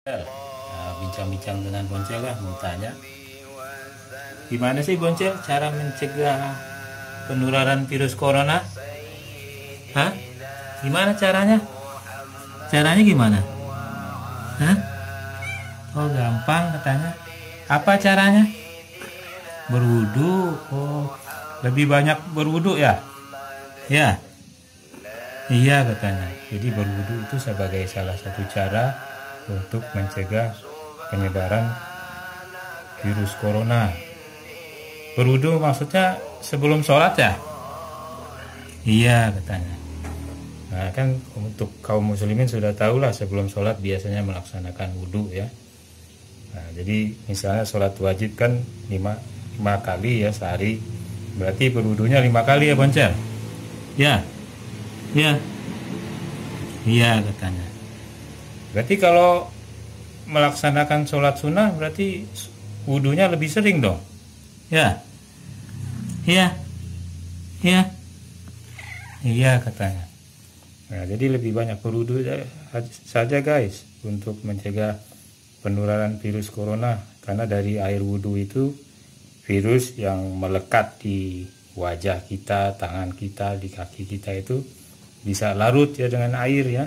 Bincang-bincang dengan Boncel lah, mau tanya gimana sih Boncel cara mencegah penularan virus corona? Hah? Gimana caranya? Caranya gimana? Hah? Oh gampang katanya. Apa caranya? Berwudu. Oh, lebih banyak berwudu ya? Ya. Iya katanya. Jadi berwudu itu sebagai salah satu cara untuk mencegah penyebaran virus corona. Berwudu maksudnya sebelum sholat ya? Iya katanya. Nah kan untuk kaum muslimin sudah tahu lah sebelum sholat biasanya melaksanakan wudu ya. Nah, jadi misalnya sholat wajib kan 5 kali ya sehari. Berarti berwudunya 5 kali ya Boncel? Ya. Ya. Iya katanya. Berarti kalau melaksanakan sholat sunnah berarti wudunya lebih sering dong? Ya. Iya. Iya. Iya katanya. Nah, jadi lebih banyak berwudu saja guys untuk mencegah penularan virus corona, karena dari air wudu itu virus yang melekat di wajah kita, tangan kita, di kaki kita itu bisa larut ya dengan air ya.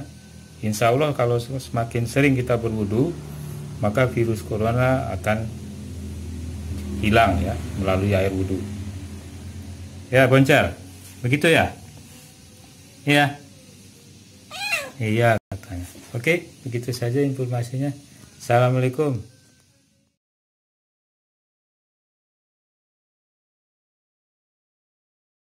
Insya Allah kalau semakin sering kita berwudu maka virus corona akan hilang ya melalui air wudu. Ya Boncel, begitu ya? Iya. Iya katanya. Oke, begitu saja informasinya. Assalamualaikum.